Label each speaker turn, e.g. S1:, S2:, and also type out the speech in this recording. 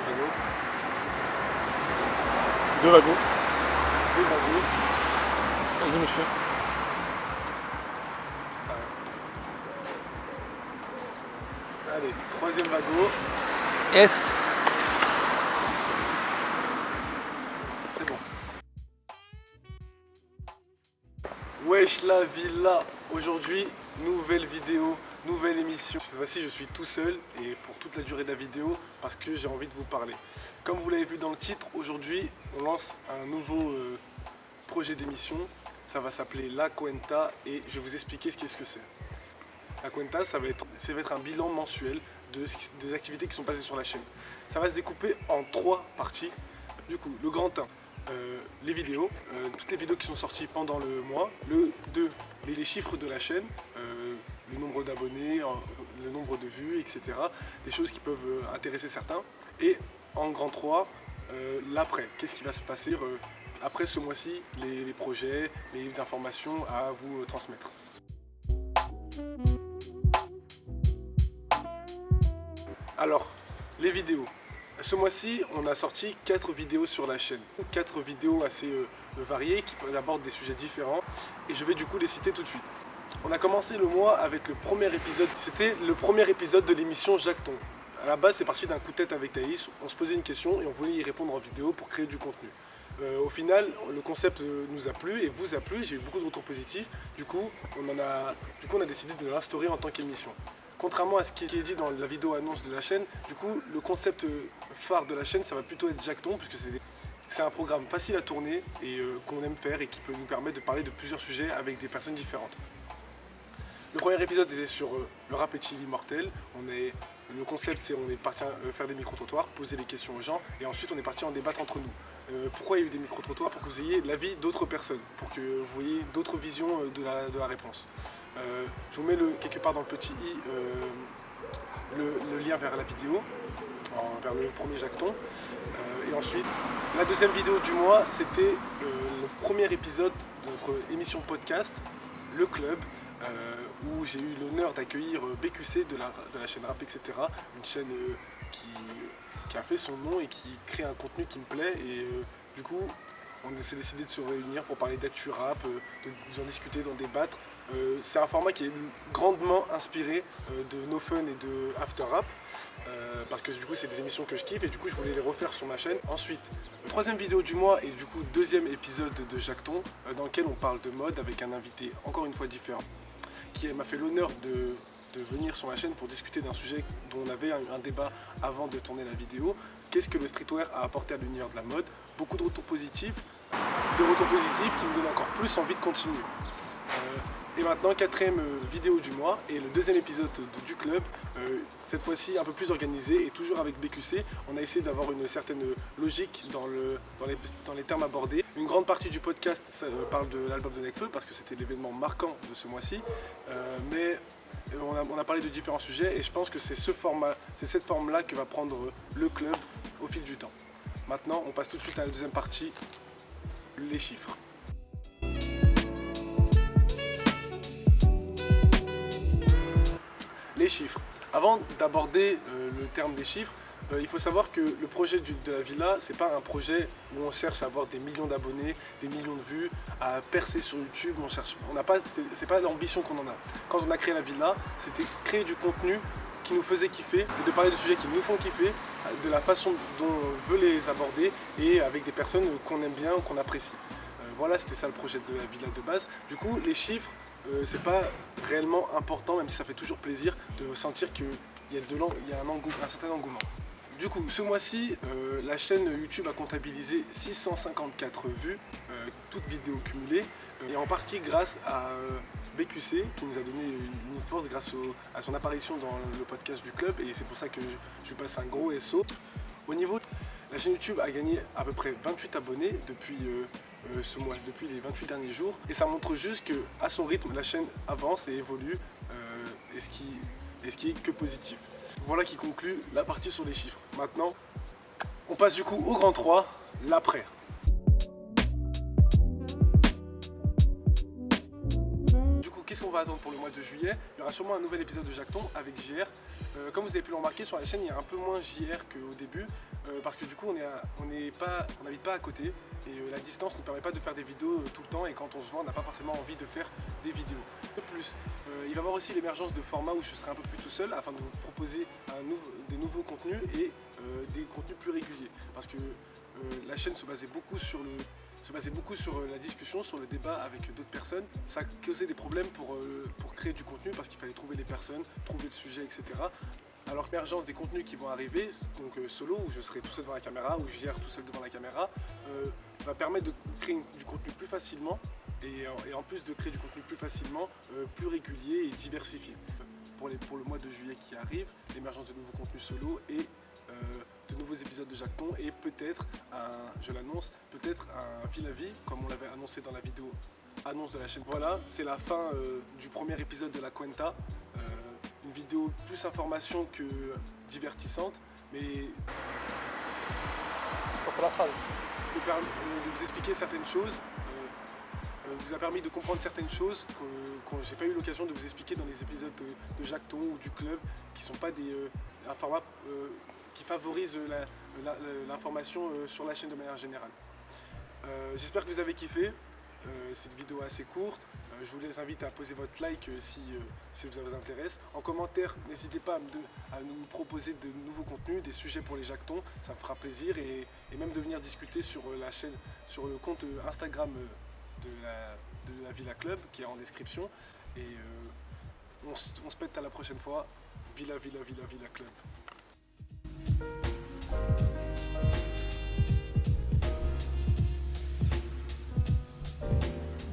S1: wagons.
S2: Deux wagons.
S1: Deux wagons.
S2: Vas-y monsieur.
S1: Allez, troisième wagon.
S2: S.
S1: C'est bon. Wesh la villa. Aujourd'hui, nouvelle vidéo, nouvelle émission. Cette fois-ci, je suis tout seul et pour toute la durée de la vidéo parce que j'ai envie de vous parler. Comme vous l'avez vu dans le titre, aujourd'hui, on lance un nouveau projet d'émission. Ça va s'appeler La Cuenta et je vais vous expliquer ce que c'est. La Cuenta, ça va être un bilan mensuel des activités qui sont passées sur la chaîne. Ça va se découper en 3 parties. Du coup, le grand 1, les vidéos, toutes les vidéos qui sont sorties pendant le mois. Le 2, les chiffres de la chaîne, le nombre d'abonnés, le nombre de vues, etc. Des choses qui peuvent intéresser certains. Et en grand 3, l'après. Qu'est-ce qui va se passer après ce mois-ci, les projets, les informations à vous transmettre. Alors, les vidéos. Ce mois-ci, on a sorti 4 vidéos sur la chaîne. 4 vidéos assez variées qui abordent des sujets différents. Et je vais du coup les citer tout de suite. On a commencé le mois avec le premier épisode. C'était le premier épisode de l'émission Jacton. À la base, c'est parti d'un coup de tête avec Thaïs. On se posait une question et on voulait y répondre en vidéo pour créer du contenu. Au final, le concept nous a plu et vous a plu. J'ai eu beaucoup de retours positifs. Du coup, on a décidé de l'instaurer en tant qu'émission. Contrairement à ce qui est dit dans la vidéo annonce de la chaîne, du coup, le concept phare de la chaîne, ça va plutôt être Jacton, puisque c'est un programme facile à tourner et qu'on aime faire et qui peut nous permettre de parler de plusieurs sujets avec des personnes différentes. Le premier épisode était sur le rap et chill immortel. Le concept, c'est on est parti faire des micro-trottoirs, poser des questions aux gens et ensuite on est parti en débattre entre nous. Pourquoi il y a eu des micro-trottoirs? Pour que vous ayez l'avis d'autres personnes, pour que vous voyez d'autres visions de la réponse. Je vous mets quelque part dans le petit i le lien vers la vidéo, vers le premier Jacton. Et ensuite, la deuxième vidéo du mois, c'était le premier épisode de notre émission podcast, Le Club, où j'ai eu l'honneur d'accueillir BQC de la chaîne Rap, etc. Une chaîne qui a fait son nom et qui crée un contenu qui me plaît. Et du coup, on s'est décidé de se réunir pour parler d'actu rap, d'en discuter, d'en débattre. C'est un format qui est grandement inspiré de No Fun et de After Rap, parce que du coup c'est des émissions que je kiffe et du coup je voulais les refaire sur ma chaîne. Ensuite, troisième vidéo du mois et du coup deuxième épisode de Jacton, dans lequel on parle de mode avec un invité encore une fois différent, qui m'a fait l'honneur de venir sur ma chaîne pour discuter d'un sujet dont on avait un débat avant de tourner la vidéo. Qu'est-ce que le streetwear a apporté à l'univers de la mode? Beaucoup de retours positifs, qui me donnent encore plus envie de continuer. Et maintenant, quatrième vidéo du mois et le deuxième épisode du club, cette fois-ci un peu plus organisé et toujours avec BQC. On a essayé d'avoir une certaine logique dans les termes abordés. Une grande partie du podcast parle de l'album de Nekfeu parce que c'était l'événement marquant de ce mois-ci. Mais on a parlé de différents sujets et je pense que c'est cette forme-là que va prendre le club au fil du temps. Maintenant, on passe tout de suite à la deuxième partie, les chiffres. Les chiffres. Avant d'aborder le terme des chiffres, il faut savoir que le projet de la villa, c'est pas un projet où on cherche à avoir des millions d'abonnés, des millions de vues, à percer sur YouTube. C'est pas l'ambition qu'on en a. Quand on a créé la villa, c'était créer du contenu qui nous faisait kiffer, et de parler de sujets qui nous font kiffer, de la façon dont on veut les aborder et avec des personnes qu'on aime bien, qu'on apprécie. Voilà, c'était ça le projet de la villa de base. Du coup, les chiffres, c'est pas réellement important, même si ça fait toujours plaisir de sentir qu'il y a un certain engouement. Du coup, ce mois-ci, la chaîne YouTube a comptabilisé 654 vues, toutes vidéos cumulées, et en partie grâce à BQC qui nous a donné une force grâce à son apparition dans le podcast du club, et c'est pour ça que je lui passe un gros SO. Au niveau, la chaîne YouTube a gagné à peu près 28 abonnés depuis ce mois, depuis les 28 derniers jours, et ça montre juste qu'à son rythme, la chaîne avance et évolue, et ce qui est que positif. Voilà qui conclut la partie sur les chiffres. Maintenant, on passe du coup au grand 3, l'après. Du coup, qu'est-ce qu'on va attendre pour le mois de juillet? Il y aura sûrement un nouvel épisode de Jacton avec JR. Comme vous avez pu le remarquer, sur la chaîne il y a un peu moins JR qu'au début parce que du coup on n'habite pas à côté et la distance ne nous permet pas de faire des vidéos tout le temps, et quand on se voit on n'a pas forcément envie de faire des vidéos. De plus, il va y avoir aussi l'émergence de formats où je serai un peu plus tout seul afin de vous proposer des nouveaux contenus et des contenus plus réguliers, parce que la chaîne se basait beaucoup sur la discussion, sur le débat avec d'autres personnes. Ça causait des problèmes pour créer du contenu parce qu'il fallait trouver les personnes, trouver le sujet, etc. Alors l'émergence des contenus qui vont arriver, donc solo, où je serai tout seul devant la caméra, où je gère tout seul devant la caméra, va permettre de créer du contenu plus facilement et en plus de créer du contenu plus facilement, plus régulier et diversifié. Pour le mois de juillet qui arrive, l'émergence de nouveaux contenus solo et de nouveaux épisodes de Jacton et peut-être, je l'annonce, peut-être un Vie la Vie, comme on l'avait annoncé dans la vidéo annonce de la chaîne. Voilà, c'est la fin du premier épisode de la Cuenta. Une vidéo plus information que divertissante, mais
S2: Il va falloir travailler.
S1: de vous expliquer certaines choses, vous a permis de comprendre certaines choses que j'ai pas eu l'occasion de vous expliquer dans les épisodes de Jacton ou du club, qui sont pas un format qui favorise l'information sur la chaîne de manière générale. J'espère que vous avez kiffé cette vidéo assez courte. Je vous invite à poser votre like si ça vous intéresse. En commentaire, n'hésitez pas à nous proposer de nouveaux contenus, des sujets pour les Jactons, ça me fera plaisir, et même de venir discuter sur la chaîne, sur le compte Instagram de la Villa Club qui est en description. Et on se pète à la prochaine fois. Villa Club.